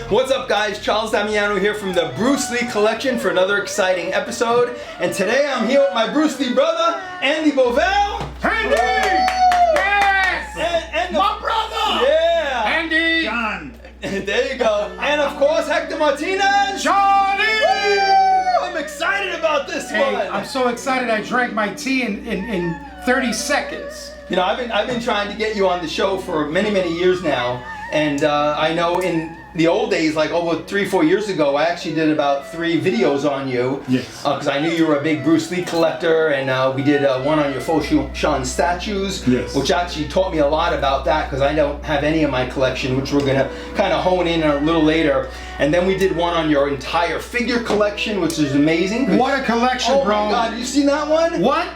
What's up, guys? Charles Damiano here from the Bruce Lee Collection for another exciting episode. And today I'm here with my Bruce Lee brother, Andy Bovell. Andy! Yes! And my brother! Yeah! Andy! John! There you go. And of course, Hector Martinez. Charlie! I'm excited about this Hey, one. I'm so excited I drank my tea in 30 seconds. You know, I've been trying to get you on the show for many years now, and I know in the old days, like over 3-4 years ago, I actually did about 3 videos on you. Yes. Because I knew you were a big Bruce Lee collector, and we did one on your Foshan statues. Yes. Which actually taught me a lot about that, because I don't have any in my collection, which we're gonna kind of hone in on a little later. And then we did one on your entire figure collection, which is amazing. What a collection, Oh bro. my God, you seen that one? What?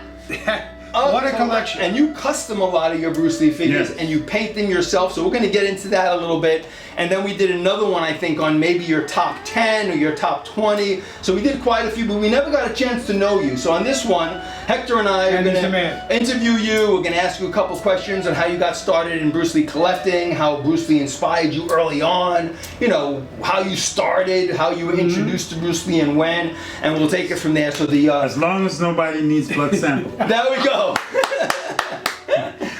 What a So- collection. And you custom a lot of your Bruce Lee figures, Yes. and you paint them yourself, so we're going to get into that a little bit. And then we did another one, I think, on maybe your top 10 or your top 20. So we did quite a few, but we never got a chance to know you. So on this one, Hector and I are Andy's going the man. to interview you. We're going to ask you a couple questions on how you got started in Bruce Lee collecting, how Bruce Lee inspired you early on, you know, how you started, how you were introduced to Bruce Lee and when, and we'll take it from there. So the As long as nobody needs blood sample. there we go.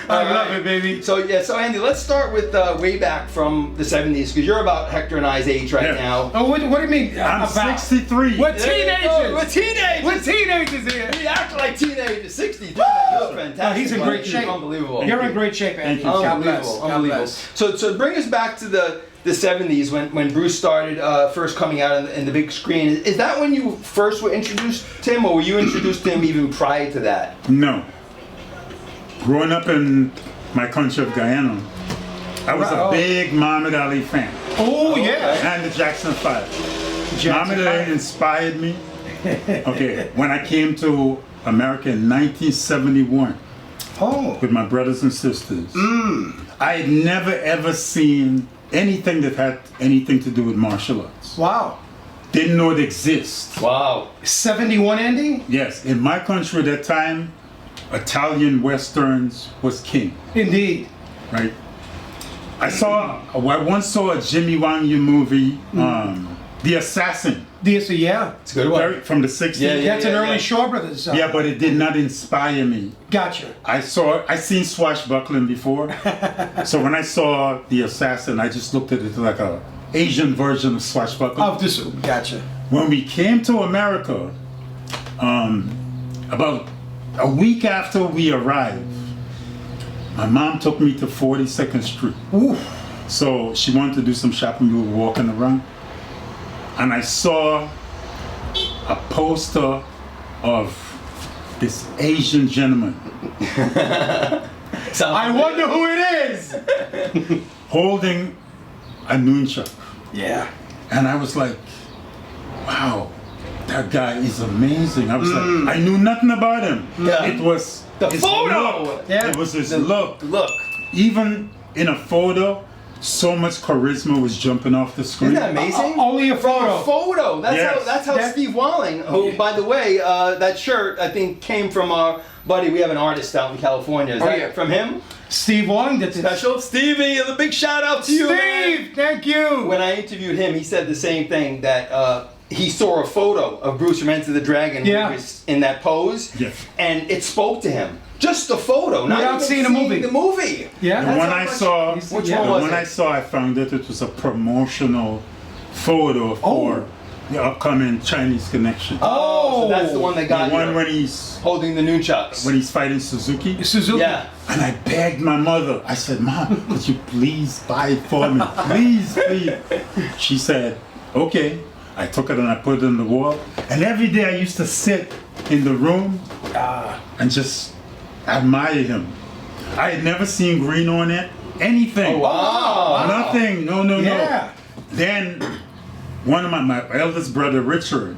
I love it, baby. So yeah, so Andy, let's start with way back from the 70s, because you're about Hector and I's age right Yeah. now. Oh, what do you mean? I'm about? 63. We're There you go. teenagers. We're teenagers. We're teenagers here. We act like teenagers. 63. You're fantastic. No, he's in great He's shape. Unbelievable. You're in great shape, Andy. Thank you. God bless. Unbelievable. God Unbelievable. bless. So bring us back to the 70s when Bruce started first coming out in the big screen. Is that when you first were introduced to him, or were you introduced to him even prior to that? No. Growing up in my country of Guyana, I was Right. a big Muhammad Ali fan. Oh, yeah. And the Jackson 5. Jackson Muhammad Ali 5. inspired me. Okay, when I came to America in 1971 Oh. with my brothers and sisters, I had never ever seen anything that had anything to do with martial arts. Wow. Didn't know it exists. Wow. 71, Andy? Yes, in my country at that time, Italian westerns was king, Indeed. right? I once saw a Jimmy Wang Yu movie, The Assassin, Yeah. It's a good one. from the 60s. Yeah, That's an early yeah. Shaw Brothers. Yeah, but it did not inspire me. Gotcha. I seen swashbuckling before, so when I saw The Assassin, I just looked at it like a Asian version of swashbuckling. Of this. Gotcha. When we came to America, about a week after we arrived, my mom took me to 42nd Street. Ooh. So she wanted to do some shopping. We were walking around, and I saw a poster of this Asian gentleman I wonder who it is. holding a nunchuck. Yeah. And I was like, wow, that guy is amazing. I was like, I knew nothing about him. Yeah. It was The his photo! look. Yeah. It was his look. Look. Even in a photo, so much charisma was jumping off the screen. Isn't that amazing? Only a A photo. photo. That's Yes. how That- Steve Walling, who, by the way, that shirt I think came from our buddy. We have an artist out in California. Is Oh, that yeah. from him? Steve Wong did this. Special Stevie, a big shout out to you, man. Steve, thank you. When I interviewed him, he said the same thing, that he saw a photo of Bruce from Enter the Dragon when Yeah. he was in that pose, Yes. and it spoke to him. Just the photo, not Without even seeing the movie. The movie. Yeah. The That's one how I much- saw, Which Yeah. one the was one it? I saw, I found that it was a promotional photo for the upcoming Chinese Connection. Oh, so that's the one that The got one you. when he's Holding the nunchucks. fighting Suzuki. Suzuki. Yeah. And I begged my mother. I said, Mom, could you please buy it for me? Please, please. She said, okay. I took it and I put it on the wall. And every day I used to sit in the room and just admire him. I had never seen green on it. Anything. Oh, wow. Nothing. No. Yeah. Then one of my eldest brother, Richard,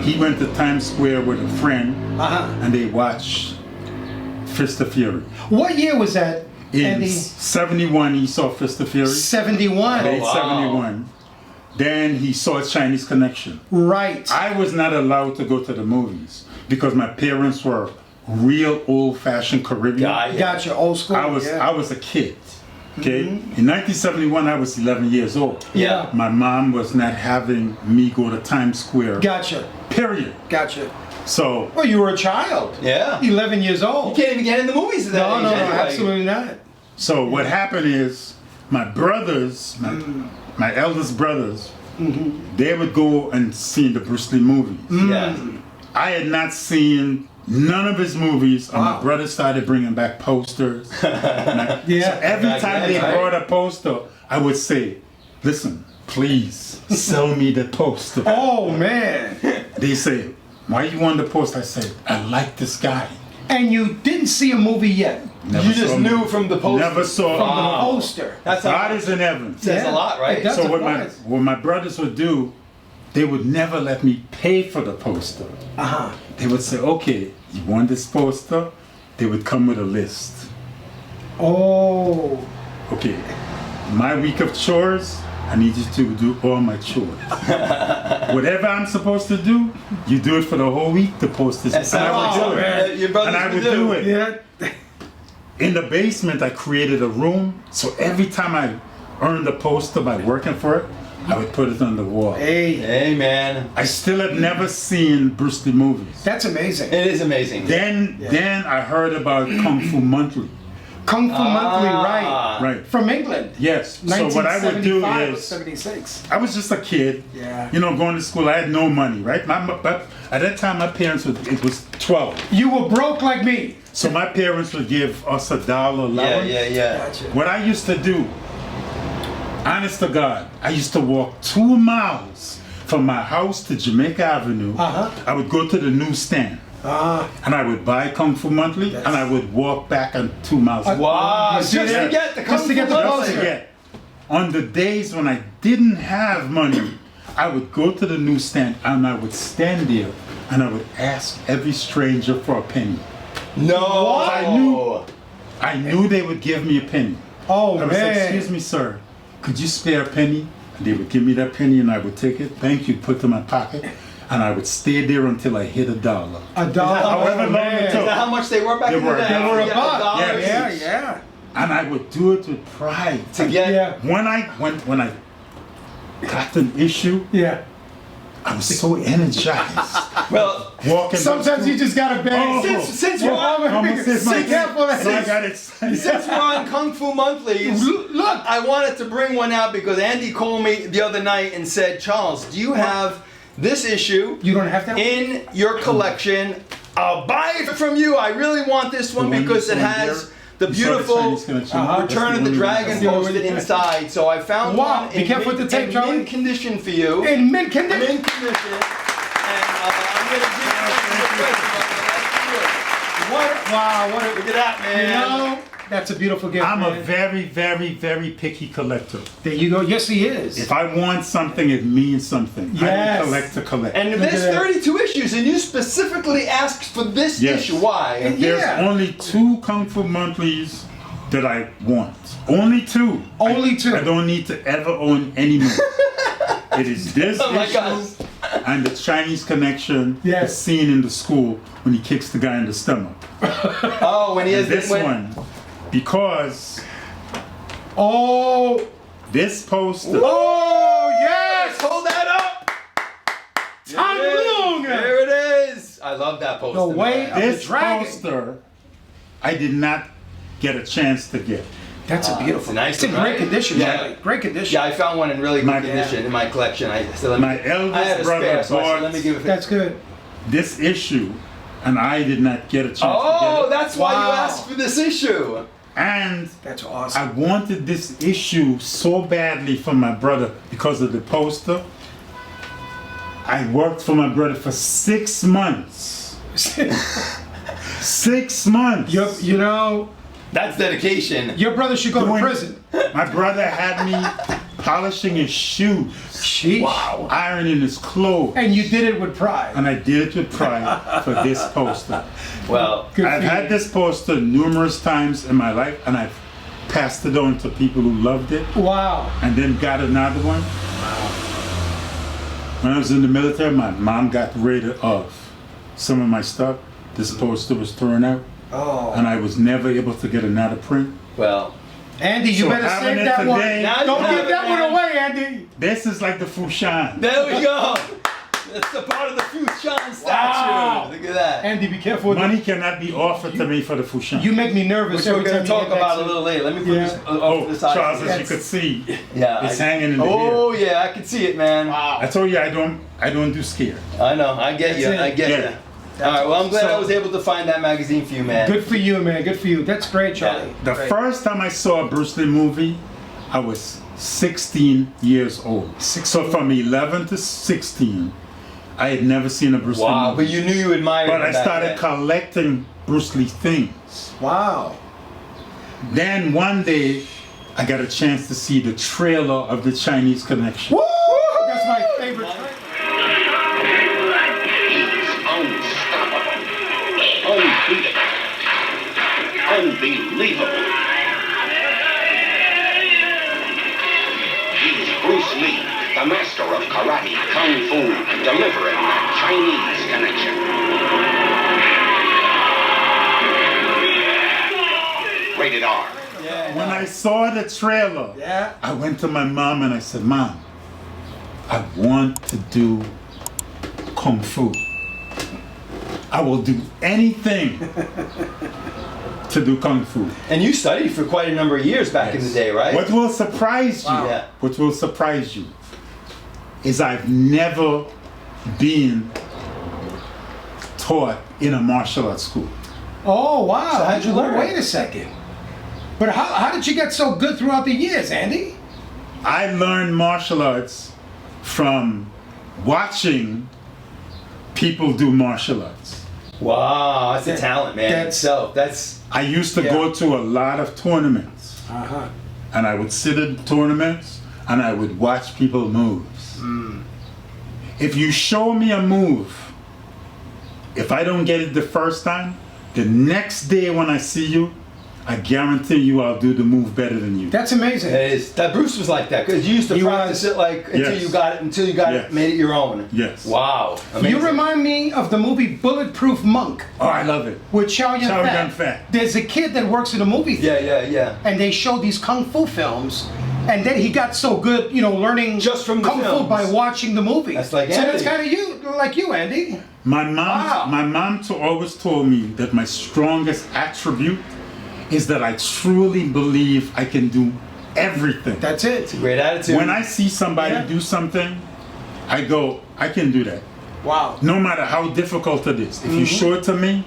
he went to Times Square with a friend and they watched Fist of Fury. What year was that, In Andy? 71, he saw Fist of Fury. 71. Late wow. 71. Then he saw Chinese Connection. Right. I was not allowed to go to the movies because my parents were real old-fashioned Caribbean. Guy. Gotcha. Old school. I was a kid. Okay? In 1971, I was 11 years old. Yeah. My mom was not having me go to Times Square. Gotcha. Period. Gotcha. So, Well, you were a child. Yeah. 11 years You old. can't even get in the movies at that No, age no, no, anyway. absolutely not. so what happened is my brothers, my eldest brothers, they would go and see the Bruce Lee movies. Yeah. I had not seen none of his movies, and my Wow. brother started bringing back posters. Yeah. So every Back time then, they right? brought a poster, I would say, listen, please sell me the poster. Oh, man. They say, why you want the poster? I said, I like this guy. And you didn't see a movie yet. Never You just saw knew him. from the poster. Never saw From him. the Wow. poster. That's God a, is in heaven. says Yeah. a lot, right? It does. So That's what my brothers would do, they would never let me pay for the poster. Uh-huh. They would say, okay, you want this poster? They would come with a list. Oh. Okay, my week of chores, I need you to do all my chores. Whatever I'm supposed to do, you do it for the whole week, the poster's That's and I how would do man. it. Your brothers And I would do it. Yeah. In the basement, I created a room, so every time I earned a poster by working for it, I would put it on the wall. Hey, Hey, man. I still have never seen Bruce Lee movies. that's amazing. It is amazing. Then I heard about Kung Fu Monthly. Kung Fu Monthly, Ah. right? Right. From England. Yes. So what I would do 1975 or is, 76. I was just a kid, Yeah. you know, going to school. I had no money, right? But at that time, my parents it was 12, You were broke like me. so my parents would give us $1 Yeah, allowance. yeah. Gotcha. What I used to do, honest to God, I used to walk 2 miles from my house to Jamaica Avenue. Uh-huh. I would go to the newsstand Ah, and I would buy Kung Fu Monthly and I would walk back on 2 miles. Wow. Just Just to to get the just to get the Kung Fu poster. Monthly. Forget. On the days when I didn't have money, I would go to the newsstand and I would stand there and I would ask every stranger for a penny. No. I knew they would give me a penny. oh I would say, man. excuse me, sir, could you spare a penny? And they would give me that penny and I would take it. Thank you, put it in my pocket. And I would stay there until I hit $1. A dollar. However long man. it Is took. that how much they were back They in the were- day? they They were a Yeah, buck. $1. Yeah, Yes. yeah. And I would do it with pride. To get. Yeah. When I got an issue, Yeah. I was so energized. Well, Walking. Sometimes you just gotta beg. Oh. since we're on, Almost hit my Be careful, head. So I man. got it. since we're on Kung Fu Monthlies, Look. I wanted to bring one out because Andy called me the other night and said, Charles, do you have this issue You don't have that one? in your collection? I'll buy it from you. I really want this one The one because you it saw has here? the You saw the beautiful Chinese connection? Uh-huh. That's Return of the only one I Dragon have. the only posted one. inside. So I found Wow. one Be careful with the tape, Charlie. mint condition for you. In mint condition. Mint condition. And I'm going to give you a present. What? Wow. What? Look at that, You man. know, that's a beautiful gift. I'm a man. very, very, very picky collector. There you go. Yes, he is. If I want something, it means something. I Yes. don't collect to collect. And Look there's at that. 32 issues, and you specifically asked for this Yes. issue. Why? There's Yeah. only 2 Kung Fu Monthlies that I want. Only 2. Only 2. I don't need to ever own any more. It is this Oh my issue gosh. and the Chinese connection, the Yes. scene in the school when he kicks the guy in the stomach. Oh, when he has This one, because Oh. this poster, Oh yes. Hold that up. Time There it is. long. There it is. I love that poster. The way man. of this the dragon. poster, I did not get a chance to get. That's a beautiful. it's a nice It's in one, great right? condition. Yeah. Charlie. Great condition. Yeah, I found one in really good My- condition in my collection. Let My me, I had eldest a brother spare, so I said, bought let me give it. That's good. this issue, and I did not get a chance to Oh, get it. that's why you Wow. asked for this issue. And That's I awesome. wanted this issue so badly for my brother because of the poster. I worked for my brother for 6 months. 6 months. You know, That's dedication. your brother should go to Doing- prison. My brother had me polishing his shoes, Sheesh. Wow. ironing his clothes, And you did it with pride. and I did it with pride for this poster. Well, Good I've for had you. this poster numerous times in my life, and I've passed it on to people who loved it, Wow. and then got another one. When I was in the military, my mom got rid of some of my stuff. This poster was thrown out, Oh. and I was never able to get another print. well, Andy, you So better having save it that one. today- Now you Don't have give it, that one man. away, Andy. This is like the Fushan. There we go. That's the part of the Fushan statue. Wow. Look at that. Andy, be careful with Money cannot be offered to me for the Fushan. You make me nervous Which we're every going time to you talk get about back a to- little later. Let me put Yeah. this off to the side. Charles, as you Yes. could see, Yeah, it's hanging in the Oh air. yeah, I can see it, man. Wow. I told you I don't do scare. I know. I get you. That's it. I get Yeah. you. All right. Well, I'm glad So- I was able to find that magazine for you, man. Good for you, man. Good for you. That's great, Charlie. The Great. first time I saw a Bruce Lee movie, I was 16 years old. 16. So from 11 to 16, I had never seen a Bruce Lee Wow. But movie. you knew you admired. But him I back started then. collecting Bruce Lee things. Wow. Then one day, I got a chance to see the trailer of the Chinese Connection. Woo! That's my favorite. Unstoppable, unbeatable, unbelievable. He's Bruce Lee, the master of karate, kung fu, delivering that Chinese connection. Rated R. Yeah. When I saw the trailer, Yeah. I went to my mom and I said, Mom, I want to do Kung Fu. I will do anything to do Kung Fu. And you studied for quite a number of years back in the day, right? What will surprise you, Wow. Yeah. what will surprise you, is I've never been taught in a martial arts school. Oh, wow. So how'd you learn? Wait a second. But how did you get so good throughout the years, Andy? I learned martial arts from watching people do martial arts. Wow, that's a talent, man. That's- That's I used to Yeah. go to a lot of tournaments, Uh-huh. and I would sit in tournaments and I would watch people moves. If you show me a move, if I don't get it the first time, the next day when I see you, I guarantee you I'll do the move better than you. That's amazing. it is. That Bruce was like that because you used to He practice was. it like until Yes. you got Yes. it, made it your own. Yes. Wow. Amazing. You remind me of the movie Bulletproof Monk Oh, I love it. with Chow Yun Chow Fat. Yun Fat. There's a kid that works in a movie theater. Yeah. And they show these kung fu films, and then he got so good, learning Just from the kung fu films. by watching the movie. That's like so that's Andy. kind of like you, Andy. My mom, Wow. my mom always told me that my strongest attribute is that I truly believe I can do everything. That's it. Great attitude. When I see somebody Yeah. do something, I go, I can do that. Wow. No matter how difficult it is. If you show it to me,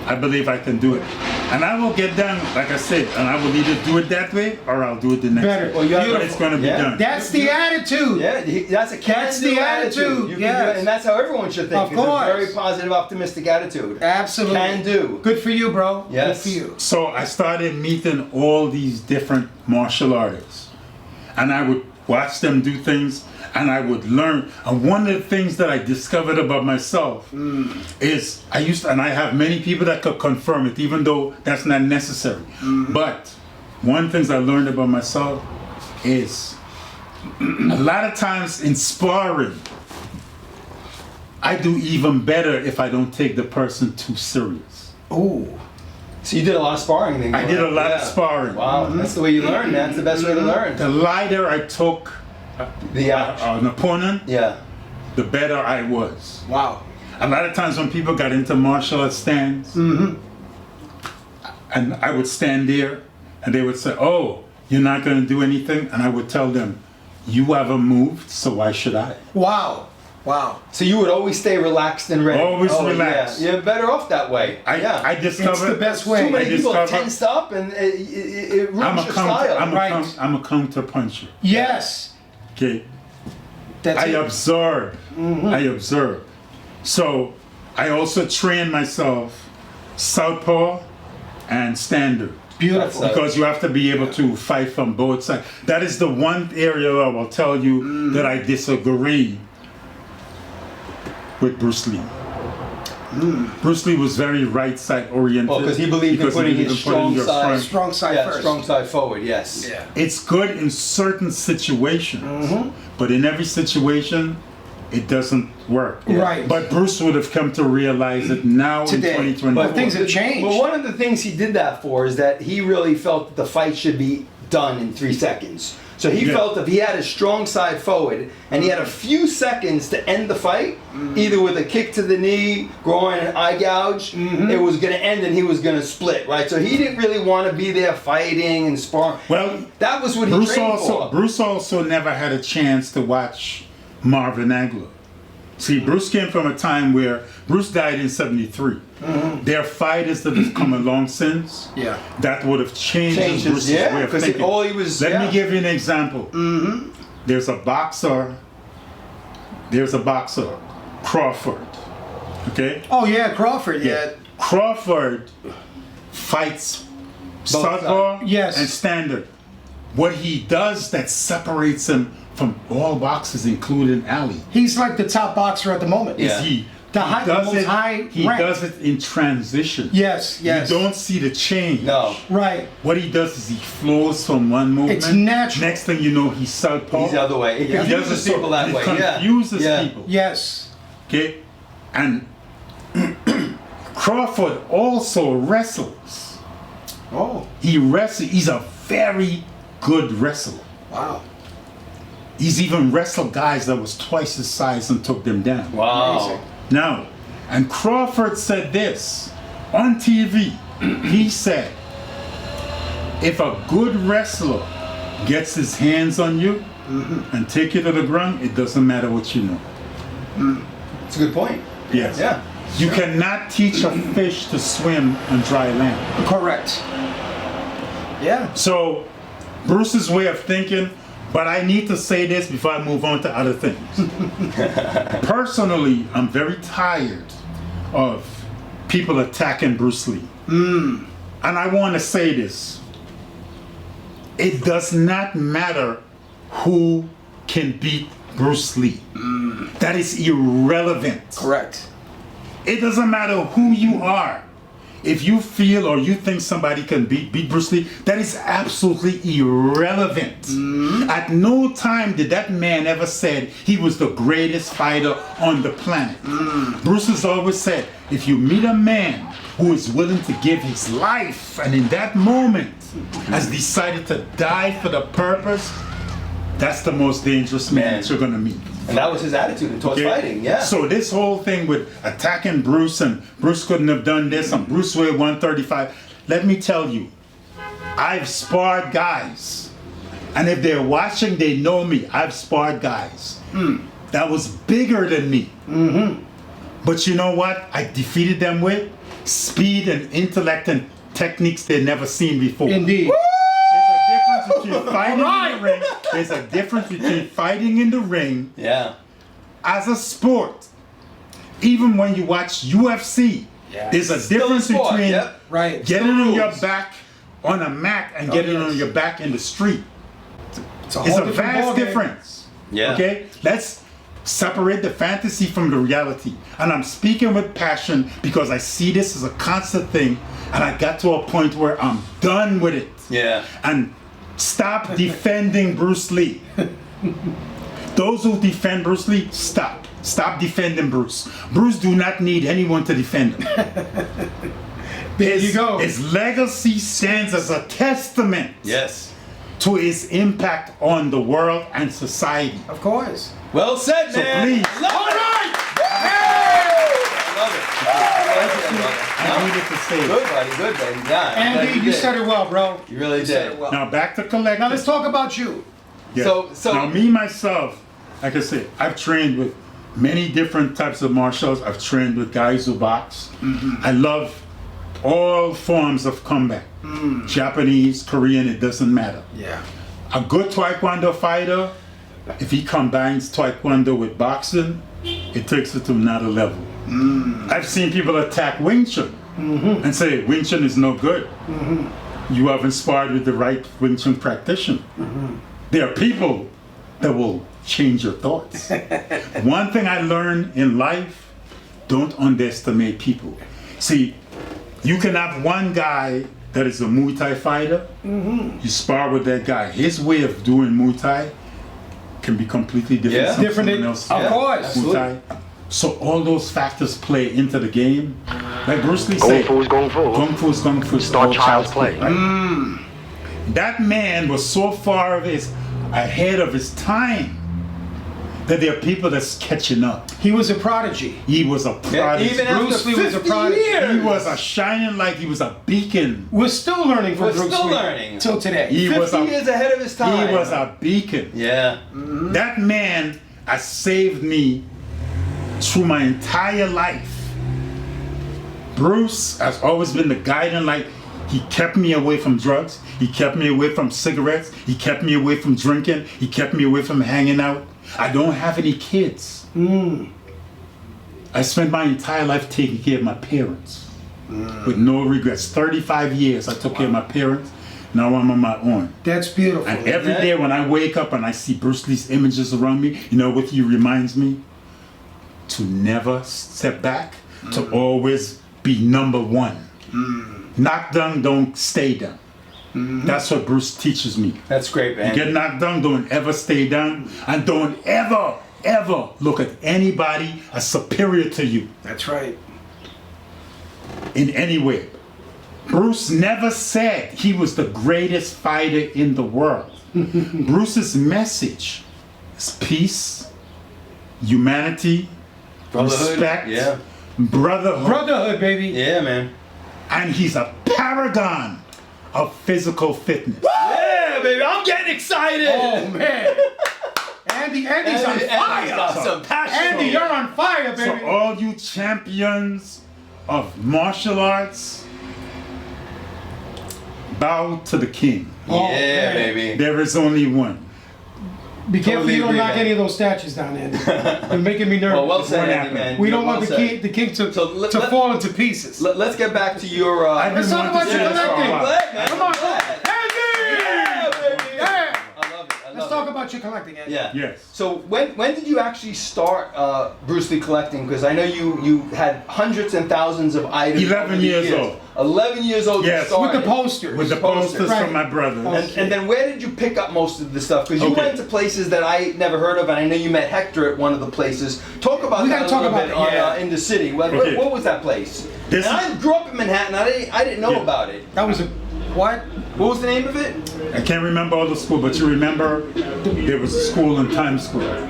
I believe I can do it. And I will get done, like I said, and I will either do it that way or I'll do it the next Better. way. Well, you have- But it's going to be Yeah. done. That's the attitude. Yeah, that's a can-do That's the attitude, You can yes. do it, and that's how everyone should think. Of It's course. a very positive, optimistic attitude. Absolutely. Can do. Good for you, bro. Yes. Good for you. So I started meeting all these different martial artists. And I would watch them do things and I would learn. And one of the things that I discovered about myself is and I have many people that could confirm it, even though that's not necessary. But one of the things I learned about myself is a lot of times in sparring, I do even better if I don't take the person too serious. Ooh. So you did a lot of sparring then. I did a lot of sparring. Wow, that's the way you learn, man. That's the best way to learn. The lighter I took The an opponent, yeah. the better I was. Wow. A lot of times when people got into martial arts stands, and I would stand there, and they would say, "Oh, you're not going to do anything," and I would tell them, "You haven't moved, so why should I?" Wow. Wow. So you would always stay relaxed and ready. Always Oh, relaxed. Yeah. You're better off that way. I It's discovered the best way. Too many people discovered- tensed up and it ruins I'm a your counter. style. Right. I'm a counter puncher. Yes. Okay. That's I it. observe. I observe. So I also train myself southpaw and standard. Beautiful. That's Because you have to be able to fight from both sides. That is the one area I will tell you that I disagree with Bruce Lee. Bruce Lee was very right side oriented. Well, because he believed in putting his strong your side. front. Strong side Yeah, first. strong side forward, yes. Yeah. It's good in certain situations, but in every situation, it doesn't work. Right. But Bruce would have come to realize it now Today. in 2020. But things have changed. Well, one of the things he did that for is that he really felt that the fight should be done in 3 seconds. So he Yeah. felt if he had a strong side forward and he had a few seconds to end the fight, either with a kick to the knee, groin, an eye gouge, it was going to end and he was going to split, right? So he didn't really want to be there fighting and sparring. Well, that was what he Bruce trained also for. Bruce also never had a chance to watch Marvin Hagler. See, Bruce came from a time where Bruce died in '73. There are fighters that have come along since that would have changed Bruce's way of thinking. Let me give you an example. There's a boxer. Crawford. Okay. Oh yeah, Crawford. Yeah. Crawford fights southpaw Yes. and standard. What he does that separates him from all boxers, including Ali, He's like the top boxer at the moment. Yeah. is he The most high he rank. does it in transition. Yes. Yes. You don't see the change. No. Right. What he does is he flows from one movement. It's natural. Next thing you know, he's southpaw. He's the other way. It He does confuses it people that it way. confuses people. Yes. Okay? And Crawford also wrestles. Oh. He wrestles. He's a very good wrestler. Wow. He's even wrestled guys that was twice his size and took them down. Wow. Amazing. Now, and Crawford said this on TV. He said, if a good wrestler gets his hands on you and take you to the ground, it doesn't matter what you know. It's a good point. Yes. Yeah. You cannot teach a fish to swim on dry land. Correct. Yeah. So, Bruce's way of thinking, but I need to say this before I move on to other things. Personally, I'm very tired of people attacking Bruce Lee. And I want to say this. It does not matter who can beat Bruce Lee. That is irrelevant. Correct. It doesn't matter who you are. If you feel or you think somebody can beat Bruce Lee, that is absolutely irrelevant. At no time did that man ever said he was the greatest fighter on the planet. Bruce has always said, if you meet a man who is willing to give his life and in that moment has decided to die for the purpose, that's the most dangerous man that you're gonna meet. And that was his attitude towards fighting, yeah. So this whole thing with attacking Bruce and Bruce couldn't have done this and Bruce weighed 135, let me tell you, I've sparred guys. And if they're watching, they know me. I've sparred guys that was bigger than me. But you know what? I defeated them with speed and intellect and techniques they'd never seen before. Indeed. There's a difference between fighting in the ring as a sport. Even when you watch UFC, there's a difference between getting on your back on a mat and getting on your back in the street. It's a vast difference. Okay? Let's separate the fantasy from the reality. And I'm speaking with passion because I see this as a constant thing and I got to a point where I'm done with it. And stop defending Bruce Lee. Those who defend Bruce Lee, stop. Stop defending Bruce. Bruce do not need anyone to defend him. There you go. His legacy stands as a testament to his impact on the world and society. Of course. Well said, So man. please. All right. I needed to say it. Good, buddy. Good, buddy. Yeah. Andy, you said it well, bro. You really said did. it well. Now back to Collectibles. Now let's talk about you. Yeah. So now me myself, like I said, I've trained with many different types of martial arts. I've trained with guys who box. I love all forms of combat. Japanese, Korean, it doesn't matter. Yeah. A good Taekwondo fighter, if he combines Taekwondo with boxing, it takes it to another level. I've seen people attack Wing Chun and say Wing Chun is no good. You haven't sparred with the right Wing Chun practitioner. There are people that will change your thoughts. One thing I learned in life, don't underestimate people. See, you can have one guy that is a Muay Thai fighter, you spar with that guy. His way of doing Muay Thai can be completely different from someone else. Of course. Muay Thai. So all those factors play into the game. Like Bruce Lee said, Kung Fu is Kung Fu. Kung Fu is Kung Fu. It's not child's play. Right? That man was so far ahead of his time that there are people that's catching up. He was a prodigy. He was a prodigy. Even after Bruce Lee was a 50 prodigy. years. He was a shining light. He was a beacon. We're still learning from We're Bruce still Lee learning. till today. He 50 was a years ahead of his time. He was a beacon. Yeah. That man has saved me through my entire life. Bruce has always been the guiding light. He kept me away from drugs. He kept me away from cigarettes. He kept me away from drinking. He kept me away from hanging out. I don't have any kids. I spent my entire life taking care of my parents with no regrets. 35 years I took care of my parents. Now I'm on my own. That's beautiful. And every day when I wake up and I see Bruce Lee's images around me, you know what he reminds me? To never step back, to always be number one. Knock down, don't stay down. That's what Bruce teaches me. That's great, man. You get knocked down, don't ever stay down, and don't ever look at anybody as superior to you That's right. in any way. Bruce never said he was the greatest fighter in the world. Bruce's message is peace, humanity, Brotherhood. respect, Yeah. brotherhood. Brotherhood, baby. Yeah, man. And he's a paragon of physical fitness. Yeah, baby. I'm getting excited. Oh man. Andy's on Andy's fire. got some passion. Andy, you're on fire, baby. So all you champions of martial arts, bow to the king. Oh, Yeah, man. baby. There is only one. Be careful Totally you don't agree, knock man. any of those statues down, Andy. You're making me nervous. Well said, What Andy, happened? man. We don't Well want said. the king to, So let- to let- fall into pieces. Let's get back to your. I Let's didn't talk want about to your say this for a collecting. while. Glad, man. Come on. I'm glad. Andy! Yeah, baby. Yeah. I love it. I love Let's it. talk about your collecting, Andy. Yeah. Yes. So when did you actually start Bruce Lee collecting? Because I know you had hundreds and thousands of items. 11 over the years old. 11 years old. Yes. You With the started. posters. With the posters Right. from my brother. And then where did you pick up most of the stuff? Because you Okay. went to places that I never heard of, and I know you met Hector at one of the places. Talk about We that gotta a talk little about bit that, yeah. in the city. What, Okay. what was that place? This and is- I grew up in Manhattan. I didn't know Yeah. about it. That was a what? What was the name of it? I can't remember all the school, but you remember there was a school in Times Square.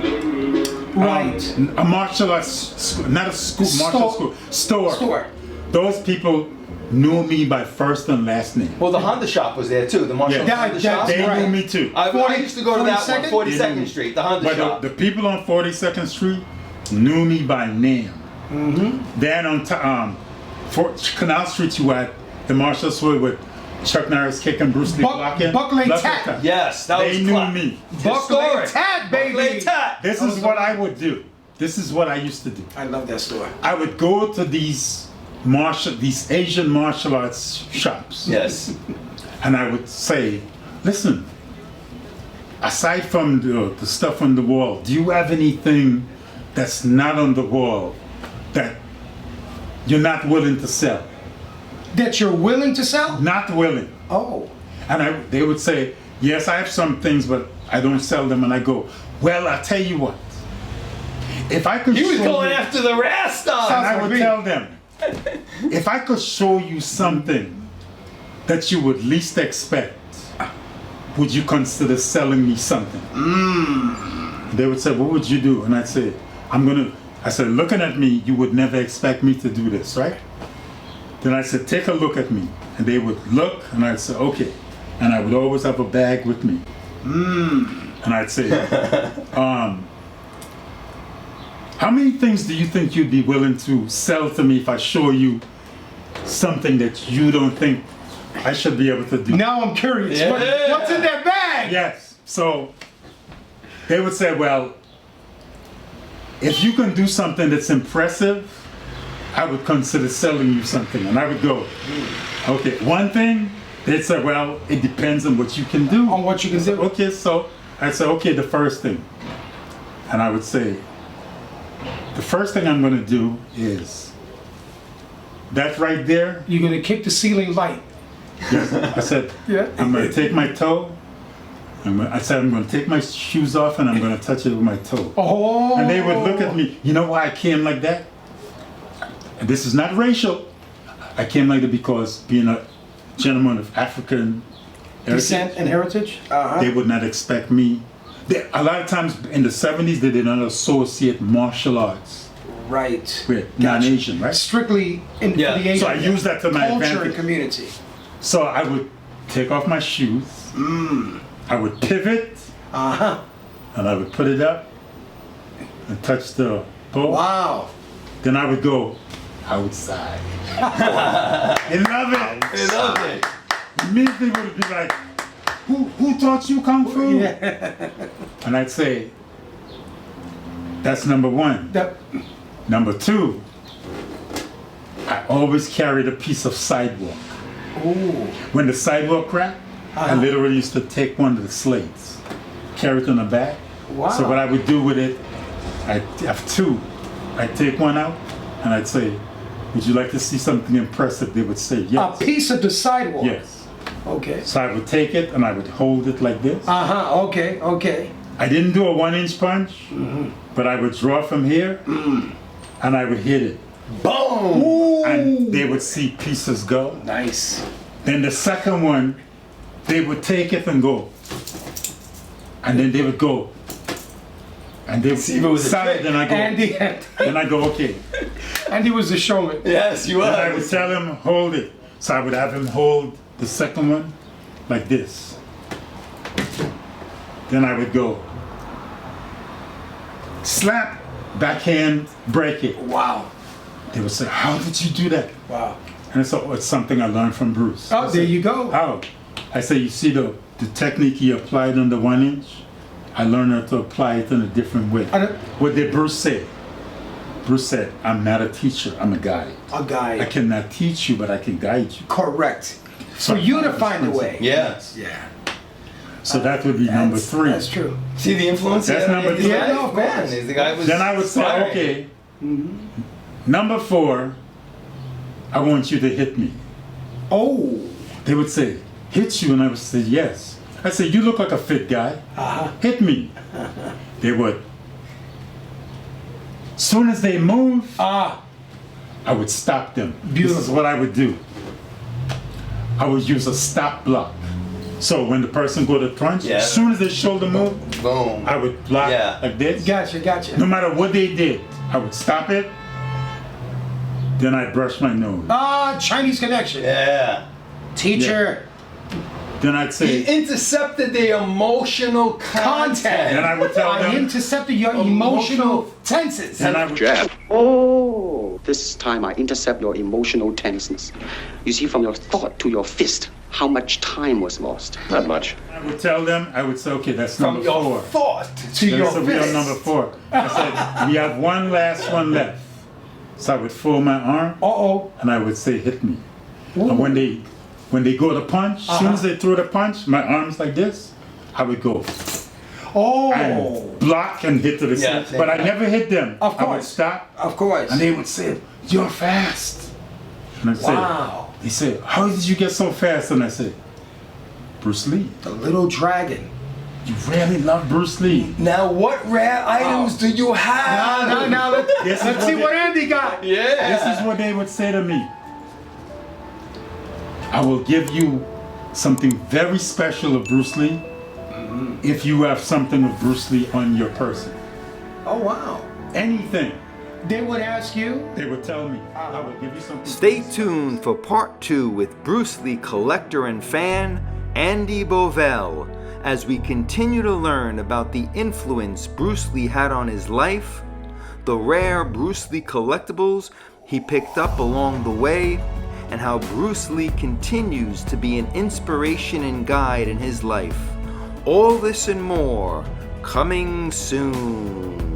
Right. A martial arts school, not a school, martial school, store. Store. Those people knew me by first and last name. Well, the Honda shop was there too. The martial Yeah. Honda That- shop. They right. knew me too. I used to go to that 42nd? one, They knew 42nd me. Street, the Honda But shop. the people on 42nd Street knew me by name. Then on Canal Street, you had the martial school with Chuck Norris kicking, Bruce Lee blocking. Buckley Left Tat. hook. Yes, that They was knew clap. me. Buckley Historic. Tat, baby. Buckley Tat. This is what I would do. This is what I used to do. I love that store. I would go to these Asian martial arts shops, Yes. and I would say, "Listen, aside from the stuff on the wall, do you have anything that's not on the wall that you're not willing to sell? That you're willing to sell? Not willing." Oh. And they would say, "Yes, I have some things, but I don't sell them." And I go, "Well, I'll tell you what. If I could He was show going you," after the rare and stuff. I would me. tell them, if I could show you something that you would least expect, would you consider selling me something? They would say, "What would you do?" And I'd say, I said, "Looking at me, you would never expect me to do this, right?" Then I said, "Take a look at me." And they would look, and I'd say, "Okay." And I would always have a bag with me. And I'd say, how many things do you think you'd be willing to sell to me if I show you something that you don't think I should be able to do? Now I'm curious. Yeah. What's in that bag? Yes. So they would say, "Well, if you can do something that's impressive, I would consider selling you something." And I would go, "Okay, one thing." They'd say, "Well, it depends on what you can do." On what you can do. Okay, so I'd say, "Okay, the first thing." And I would say, "The first thing I'm going to do is that right there." You're gonna kick the ceiling light. Yes. I said, Yeah. "I'm going to take my toe. I said, I'm going to take my shoes off and I'm going to touch it with my toe." Oh. And they would look at me. You know why I came like that? And this is not racial. I came like that because being a gentleman of African Descent and heritage. They would not expect me. A lot of times in the 70s, they did not associate martial arts Right. with non-Asian, right? Strictly in Yeah. for the Asian So I use that to my culture advantage. and community. So I would take off my shoes, I would pivot, Uh-huh. and I would put it up and touch the pole. Wow. Then I would go outside. They love it. I love it. Immediately would be like, who taught you Kung Fu? Yeah. And I'd say, that's number one. That, Number two, I always carried a piece of sidewalk. ooh. When the sidewalk cracked, I literally used to take one of the slates, carry it in the back. Wow. So what I would do with it, I have two. I'd take one out and I'd say, would you like to see something impressive? They would say, A yes. piece of the sidewalk. Yes. Okay. So I would take it and I would hold it like this. Okay. Okay. I didn't do a 1-inch punch, but I would draw from here and I would hit it. Boom. Ooh. And they would see pieces go. Nice. Then the second one, they would take it and go. And then they would go. And they would See if it was a side, trick. then I go. Then I go, okay. Andy was the showman. Yes, you Then I would was. tell him, hold it. So I would have him hold the second one like this. Then I would go. Slap, backhand, break it. Wow. They would say, how did you do that? Wow. And it's, it's something I learned from Bruce. Oh, there you go. How? I say, you see the technique he applied on the 1-inch? I learned how to apply it in a different way. I don't- What did Bruce say? Bruce said, I'm not a teacher, I'm a guide. A guy. I cannot teach you, but I can guide you. Correct. For you to find a way. Yes. Yeah. So that would be number three. That's true. See the influence? That's he had on number his three. life? Yeah, no, of Man, course. the guy was Then I would say, inspiring. okay, number 4, I want you to hit me. Oh. They would say, hit you? And I would say, yes. I said, you look like a fit guy. Hit me. They would. Soon as they move, Ah. I would stop them. This Beautiful. is what I would do. I would use a stop block. So when the person go to punch, Yeah. as soon as they shoulder move, Boom. I would block Yeah. like this. Gotcha. No matter what they did, I would stop it. Then I'd brush my nose. Ah, Chinese connection. Yeah. Teacher. Then I'd He say, intercepted the emotional content. then I would tell I them, intercepted your emotional tenses. then I would, Oh, this time I intercept your emotional tenseness. You see, from your thought to your fist, how much time was lost. Not much. I would tell them, I would say, okay, that's From number your 4. thought to your That's a real fist. number 4. I said, we have one last one left. So I would fold my arm Uh-oh. and I would say, hit me. And when they go to punch, as soon as they throw the punch, my arms like this, I would go Oh. and block and hit to the Yeah, side. But I never hit them. Of I would course. stop Of course. and they would say, you're fast. And I say, Wow. they say, how did you get so fast? And I say, Bruce Lee. The little dragon. You really love Bruce Lee. Now, what rare items do you have? Now, This is let's see they- what Andy got. Yeah. This is what they would say to me. I will give you something very special of Bruce Lee if you have something of Bruce Lee on your person. Oh, wow. Anything. They would ask you. They would tell me, I will give you something. Stay tuned for part 2 with Bruce Lee collector and fan, Andy Bovell, as we continue to learn about the influence Bruce Lee had on his life, the rare Bruce Lee collectibles he picked up along the way, and how Bruce Lee continues to be an inspiration and guide in his life. All this and more, coming soon.